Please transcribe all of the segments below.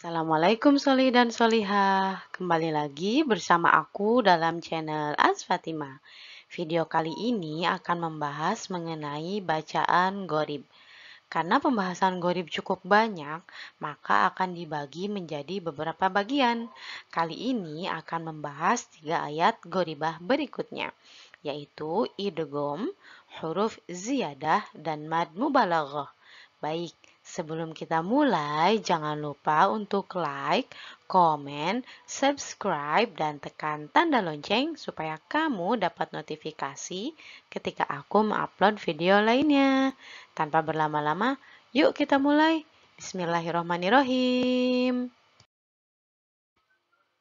Assalamualaikum Soli dan Solihah. Kembali lagi bersama aku dalam channel Az Fatimah. Video kali ini akan membahas mengenai bacaan Gharib. Karena pembahasan Gharib cukup banyak, maka akan dibagi menjadi beberapa bagian. Kali ini akan membahas 3 ayat Gharibah berikutnya, yaitu idgham, huruf ziyadah, dan mad mubalaghah. Baik, sebelum kita mulai, jangan lupa untuk like, komen, subscribe, dan tekan tanda lonceng supaya kamu dapat notifikasi ketika aku mengupload video lainnya. Tanpa berlama-lama, yuk kita mulai. Bismillahirrahmanirrahim.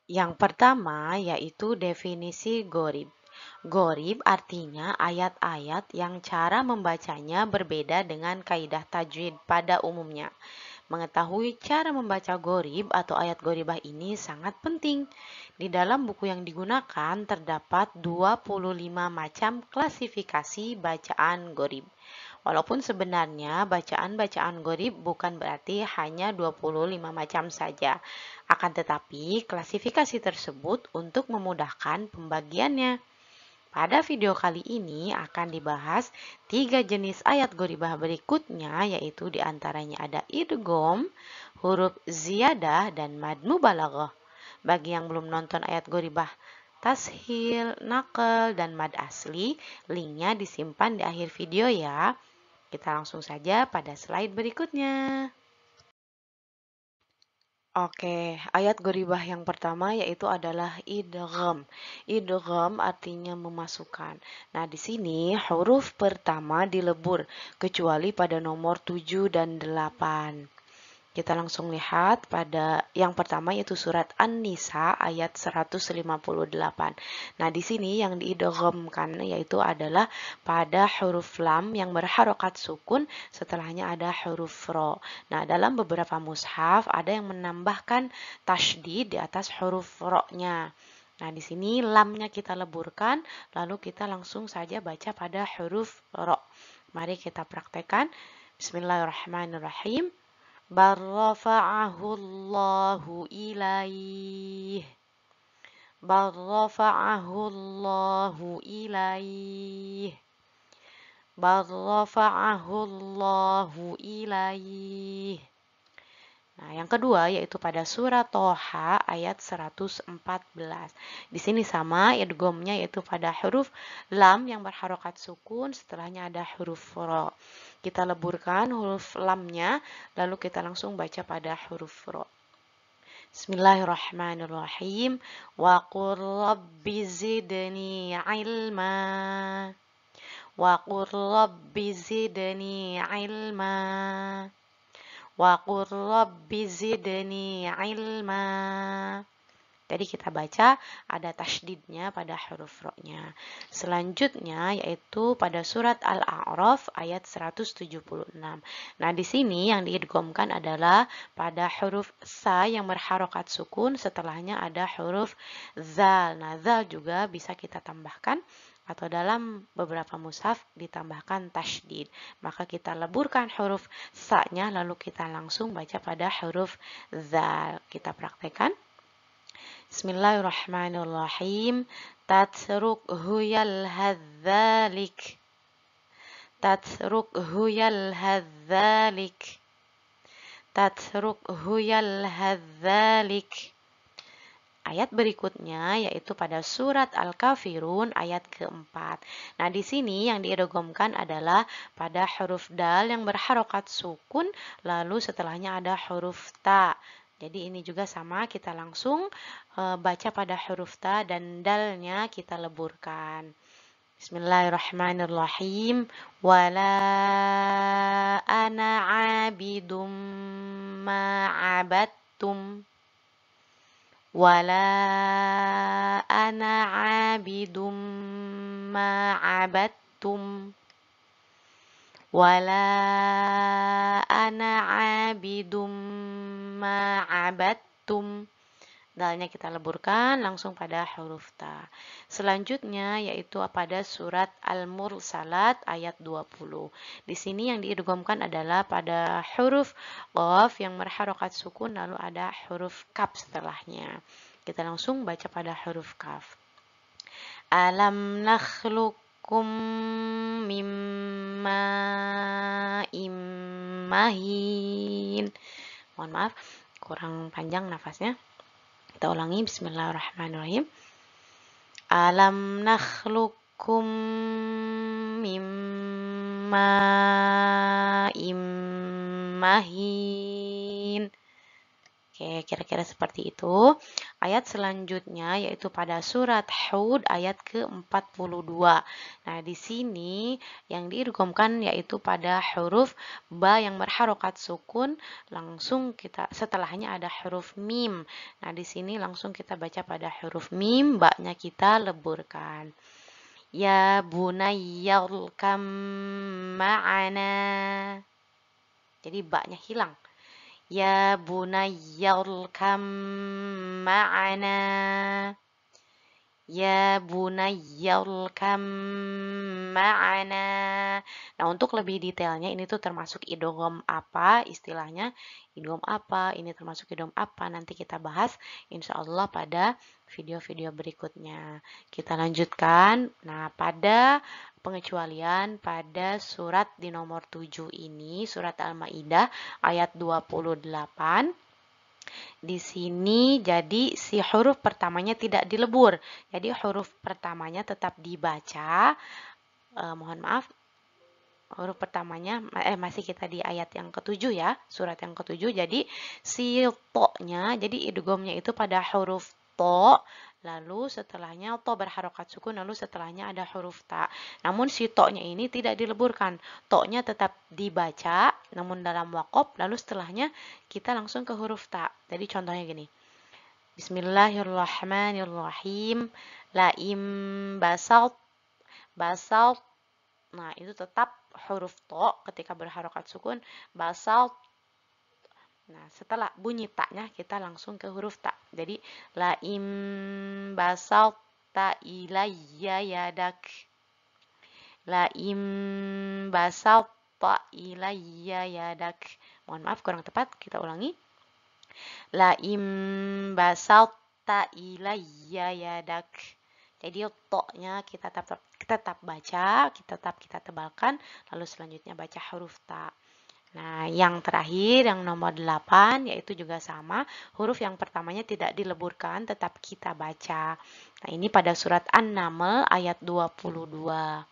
Yang pertama yaitu definisi Gharib. Gharib artinya ayat-ayat yang cara membacanya berbeda dengan kaidah tajwid pada umumnya. Mengetahui cara membaca Gharib atau ayat Gharibah ini sangat penting. Di dalam buku yang digunakan terdapat 25 macam klasifikasi bacaan Gharib. Walaupun sebenarnya bacaan-bacaan Gharib bukan berarti hanya 25 macam saja. Akan tetapi klasifikasi tersebut untuk memudahkan pembagiannya. Pada video kali ini akan dibahas 3 jenis ayat Gharibah berikutnya, yaitu diantaranya ada idgham, huruf ziyadah, dan mad mubalaghah. Bagi yang belum nonton ayat Gharibah tashil, naql, dan mad asli, linknya disimpan di akhir video ya. Kita langsung saja pada slide berikutnya. Oke, ayat Gharibah yang pertama yaitu adalah idgham. Idgham artinya memasukkan. Nah, di sini huruf pertama dilebur kecuali pada nomor 7 dan 8. Kita langsung lihat pada yang pertama yaitu surat An-Nisa ayat 158. Nah, di sini yang diidghamkan yaitu adalah pada huruf lam yang berharokat sukun, setelahnya ada huruf ro. Nah, dalam beberapa mushaf ada yang menambahkan tasydid di atas huruf ro-nya. Nah, di sini lamnya kita leburkan, lalu kita langsung saja baca pada huruf ro. Mari kita praktekkan. Bismillahirrahmanirrahim. Bal rafa'ahu Allahu ilaih. Bal rafa'ahu Allahu ilaih. Bal rafa'ahu Allahu ilaih. Nah, yang kedua yaitu pada surat Toha ayat 114. Di sini sama idghamnya yaitu pada huruf lam yang berharokat sukun, setelahnya ada huruf ro. Kita leburkan huruf lamnya, lalu kita langsung baca pada huruf ro. Bismillahirrahmanirrahim. Wa qur rabbi zidni ilma. Wa qur rabbi zidni ilma. Wa qur rabbi zidni ilma. Jadi kita baca ada tasydidnya pada huruf ro-nya. Selanjutnya yaitu pada surat Al-A'raf ayat 176. Nah, di sini yang diidghamkan adalah pada huruf sa yang berharokat sukun, setelahnya ada huruf zal. Nah, zal juga bisa kita tambahkan atau dalam beberapa mushaf ditambahkan tasydid. Maka kita leburkan huruf sa-nya lalu kita langsung baca pada huruf zal. Kita praktekkan. Bismillahirrahmanirrahim. Tatrukhu yalhadzalik. Tatrukhu yalhadzalik. Tatrukhu yalhadzalik. Ayat berikutnya yaitu pada surat Al-Kafirun ayat keempat. Nah, di sini yang diidghamkan adalah pada huruf dal yang berharokat sukun, lalu setelahnya ada huruf ta. Jadi ini juga sama, kita langsung baca pada huruf ta dan dalnya kita leburkan. Bismillahirrahmanirrahim. Wala ana abidum ma'abattum. Wala ana abidum ma'abattum. Wala ana abidum ma'abattum. Dalnya kita leburkan langsung pada huruf ta. Selanjutnya yaitu pada surat Al-Mursalat ayat 20. Di sini yang diidghamkan adalah pada huruf qaf yang berharokat sukun lalu ada huruf kaf setelahnya. Kita langsung baca pada huruf kaf. Alam nakhluqukum mim ma'im mahin. Mohon maaf, kurang panjang nafasnya. Kita ulangi, bismillahirrahmanirrahim. Alam nakhluqukum mim ma'im mahin. Oke, kira-kira seperti itu. Ayat selanjutnya yaitu pada surat Hud ayat ke-42. Nah, di sini yang diidghamkan yaitu pada huruf ba yang berharokat sukun, langsung kita setelahnya ada huruf mim. Nah, di sini langsung kita baca pada huruf mim, ba-nya kita leburkan. Ya bunayyal kam ma'ana. Jadi ba-nya hilang. Ya bunayyal kam ma'ana. Ya bunayyal kam ma'ana. Nah, untuk lebih detailnya ini tuh termasuk idgham apa istilahnya, idgham apa, ini termasuk idgham apa, nanti kita bahas insya Allah pada video-video berikutnya. Kita lanjutkan. Nah, pada pengecualian pada surat di nomor 7 ini, surat Al-Maidah ayat 28. Di sini jadi si huruf pertamanya tidak dilebur. Jadi huruf pertamanya tetap dibaca. Mohon maaf, huruf pertamanya masih kita di ayat yang ke-7 ya, surat yang ke-7. Jadi si to-nya, jadi idghamnya itu pada huruf to, lalu setelahnya to berharokat sukun, lalu setelahnya ada huruf ta. Namun si to-nya ini tidak dileburkan. To-nya tetap dibaca, namun dalam waqaf, lalu setelahnya kita langsung ke huruf ta. Jadi contohnya gini. Bismillahirrahmanirrahim. Laim basalt. Basalt. Nah, itu tetap huruf to ketika berharokat sukun. Basalt. Nah, setelah bunyi taknya kita langsung ke huruf ta. Jadi laim basalt ta ilayya yadak. Laim basalt ta ilayya yadak. Mohon maaf kurang tepat, kita ulangi. Laim basalt ta ilayya yadak. Jadi to-nya kita tetap baca, kita tebalkan, lalu selanjutnya baca huruf ta. Nah, yang terakhir, yang nomor 8, yaitu juga sama. Huruf yang pertamanya tidak dileburkan, tetap kita baca. Nah, ini pada surat An-Naml ayat 22.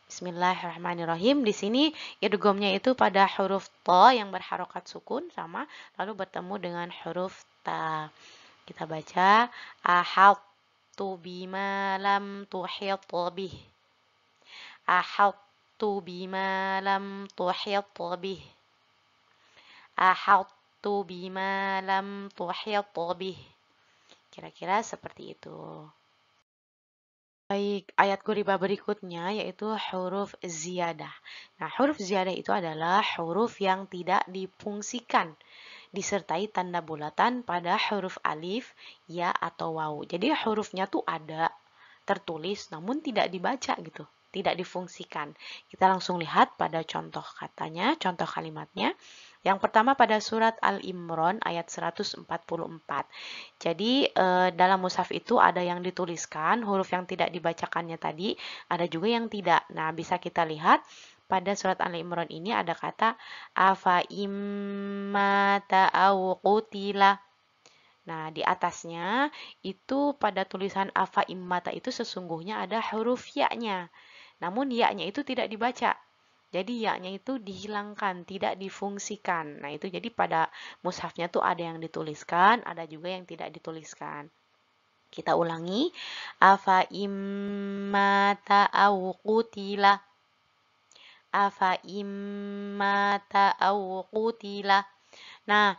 Bismillahirrahmanirrahim. Di sini idghamnya itu pada huruf ta yang berharokat sukun sama, lalu bertemu dengan huruf ta. Kita baca ahattu bima lam tuhit bih. Ahattu bima lam tuhit bih. Ahattu bima lam tuhit bih. Kira-kira seperti itu. Baik, ayat ghoribah berikutnya yaitu huruf ziyadah. Nah, huruf ziyadah itu adalah huruf yang tidak difungsikan disertai tanda bulatan pada huruf alif, ya, atau waw. Jadi hurufnya tuh ada tertulis namun tidak dibaca gitu, tidak difungsikan. Kita langsung lihat pada contoh katanya, contoh kalimatnya. Yang pertama pada surat Al-Imran ayat 144. Jadi dalam mushaf itu ada yang dituliskan, huruf yang tidak dibacakannya tadi, ada juga yang tidak. Nah, bisa kita lihat pada surat Al-Imran ini ada kata afa immata au qutila. Nah, di atasnya itu pada tulisan afa immata itu sesungguhnya ada huruf ya-nya. Namun ya-nya itu tidak dibaca. Jadi ya-nya itu dihilangkan, tidak difungsikan. Nah, itu jadi pada mushafnya tuh ada yang dituliskan, ada juga yang tidak dituliskan. Kita ulangi. Afa immata au qutila. Afa immata au qutila. Nah,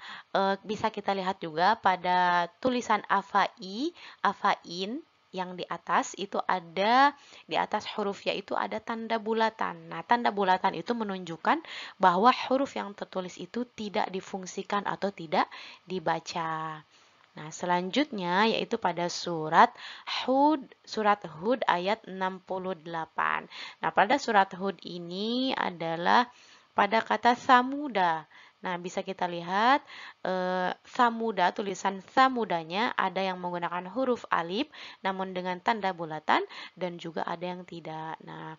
bisa kita lihat juga pada tulisan afai, afain yang di atas itu ada, di atas huruf ya itu ada tanda bulatan. Nah, tanda bulatan itu menunjukkan bahwa huruf yang tertulis itu tidak difungsikan atau tidak dibaca. Nah, selanjutnya yaitu pada surat Hud ayat 68. Nah, pada surat Hud ini adalah pada kata samuda. Nah, bisa kita lihat samuda, tulisan samudanya ada yang menggunakan huruf alif namun dengan tanda bulatan dan juga ada yang tidak. Nah,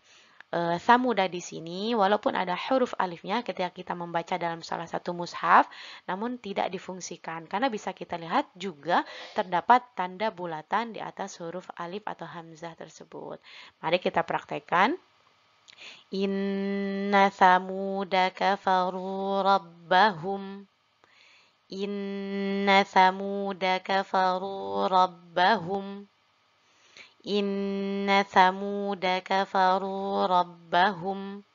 samuda di sini walaupun ada huruf alifnya ketika kita membaca dalam salah satu mushaf namun tidak difungsikan karena bisa kita lihat juga terdapat tanda bulatan di atas huruf alif atau hamzah tersebut. Mari kita praktekkan. Inna samuda kafaru rabbahum. Inna samuda kafaru rabbahum. Inna samuda kafaru rabbahum.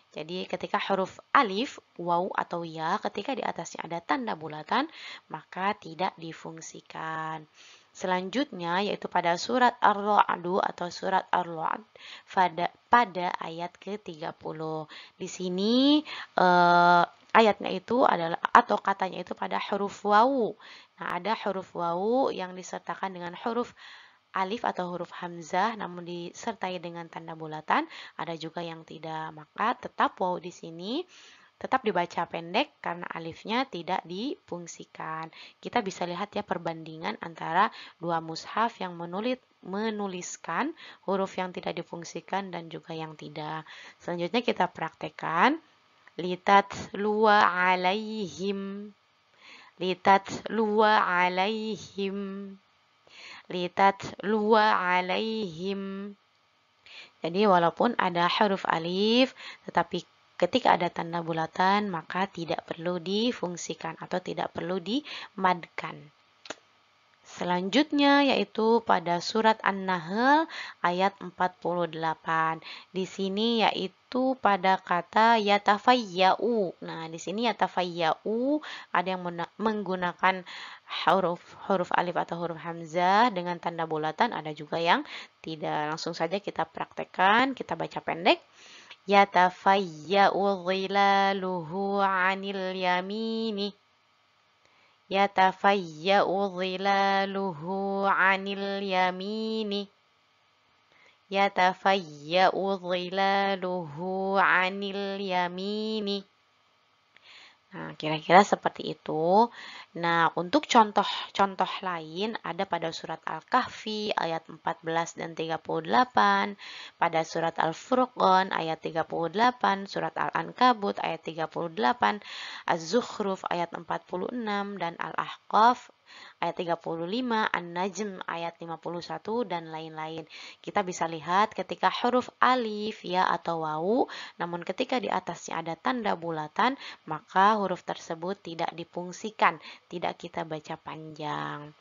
Jadi ketika huruf alif, waw atau ya, ketika di atasnya ada tanda bulatan, maka tidak difungsikan. Selanjutnya yaitu pada surat Ar-Ra'd atau surat Ar-Ra'd pada ayat ke-30. Di sini ayatnya itu adalah atau katanya itu pada huruf wawu. Nah, ada huruf wawu yang disertakan dengan huruf alif atau huruf hamzah namun disertai dengan tanda bulatan, ada juga yang tidak. Maka tetap waw di sini tetap dibaca pendek karena alifnya tidak difungsikan. Kita bisa lihat ya perbandingan antara dua mushaf yang menuliskan huruf yang tidak difungsikan dan juga yang tidak. Selanjutnya kita praktekkan. Litatlua alaihim. Litatlua alaihim. Litatlua alaihim. Jadi walaupun ada huruf alif, tetapi ketika ada tanda bulatan, maka tidak perlu difungsikan atau tidak perlu dimadkan. Selanjutnya yaitu pada surat An-Nahl ayat 48. Di sini yaitu pada kata yatafayya'u. Nah, di sini yatafayya'u ada yang menggunakan huruf alif atau huruf hamzah dengan tanda bulatan, ada juga yang tidak. Langsung saja kita praktekkan, kita baca pendek. Yatafayya'u dhilaluhu 'anil yamini. Yatafayya'u dhilaluhu 'anil yamini. Yatafayya'u dhilaluhu 'anil yamini. Nah, kira-kira seperti itu. Nah, untuk contoh-contoh lain ada pada surat Al-Kahfi ayat 14 dan 38, pada surat Al-Furqan ayat 38, surat Al-Ankabut ayat 38, Az-Zukhruf ayat 46 dan Al-Ahqaf ayat 35, An-Najm ayat 51 dan lain-lain. Kita bisa lihat ketika huruf alif, ya atau wawu, namun ketika di atasnya ada tanda bulatan, maka huruf tersebut tidak difungsikan, tidak kita baca panjang.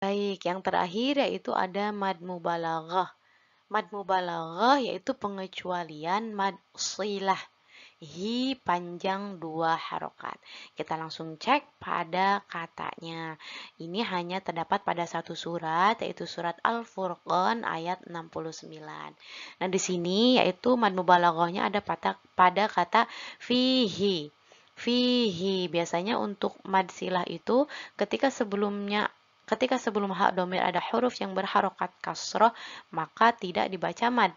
Baik, yang terakhir yaitu ada mad mubalaghah. Mad mubalaghah yaitu pengecualian mad silah. Hi panjang 2 harokat. Kita langsung cek pada katanya. Ini hanya terdapat pada satu surat, yaitu surat Al-Furqan ayat 69. Nah, di sini yaitu mad mubalaghahnya ada pada kata fihi. Fihi biasanya untuk mad silah itu ketika sebelum hak domir ada huruf yang berharokat kasroh, maka tidak dibaca mad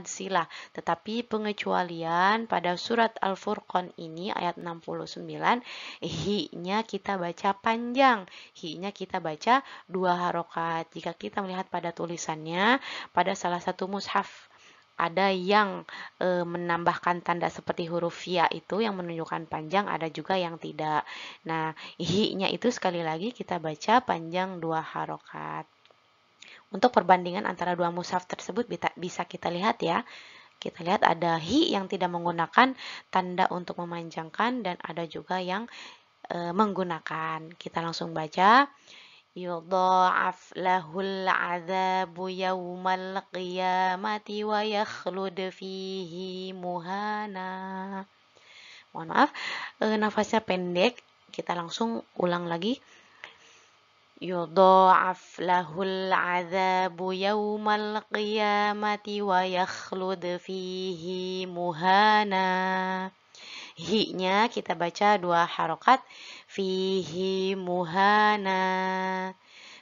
silah. Tetapi pengecualian pada surat Al-Furqan ini ayat 69, hi-nya kita baca panjang, hi-nya kita baca 2 harokat. Jika kita melihat pada tulisannya, pada salah satu mushaf ada yang menambahkan tanda seperti huruf ya itu yang menunjukkan panjang, ada juga yang tidak. Nah, hi-nya itu sekali lagi kita baca panjang 2 harokat. Untuk perbandingan antara dua mushaf tersebut bisa kita lihat ya. Kita lihat ada hi yang tidak menggunakan tanda untuk memanjangkan dan ada juga yang menggunakan. Kita langsung baca. Yudha'af lahul 'adzabu yawmal qiyamati wa yakhlud fihi muhana. Mohon maaf, nafasnya pendek. Kita langsung ulang lagi. Yudha'af lahul 'adzabu yawmal qiyamati wa yakhlud fihi muhana. Hi-nya kita baca 2 harokat. Fihi muhana.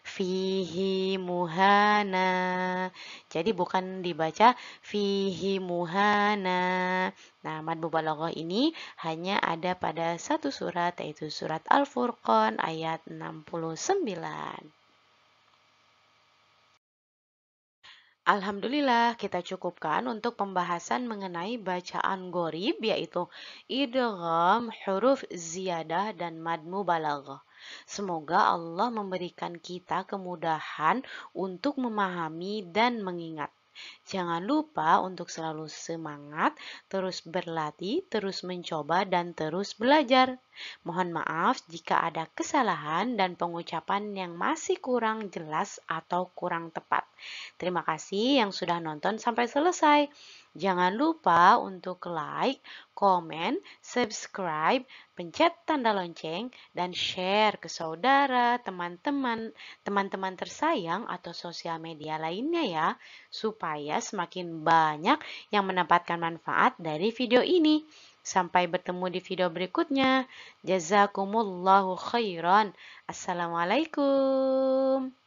Fihi muhana. Jadi bukan dibaca fihi muhana. Nah, mad mubalaghah ini hanya ada pada satu surat, yaitu surat Al-Furqan ayat 69. Alhamdulillah, kita cukupkan untuk pembahasan mengenai bacaan gharib, yaitu idgham, huruf ziyadah, dan mad mubalaghah. Semoga Allah memberikan kita kemudahan untuk memahami dan mengingat. Jangan lupa untuk selalu semangat, terus berlatih, terus mencoba, dan terus belajar. Mohon maaf jika ada kesalahan dan pengucapan yang masih kurang jelas atau kurang tepat. Terima kasih yang sudah nonton sampai selesai. Jangan lupa untuk like, komen, subscribe, pencet tanda lonceng, dan share ke saudara, teman-teman tersayang atau sosial media lainnya ya, supaya semakin banyak yang mendapatkan manfaat dari video ini. Sampai bertemu di video berikutnya. Jazakumullahu khairan. Assalamualaikum.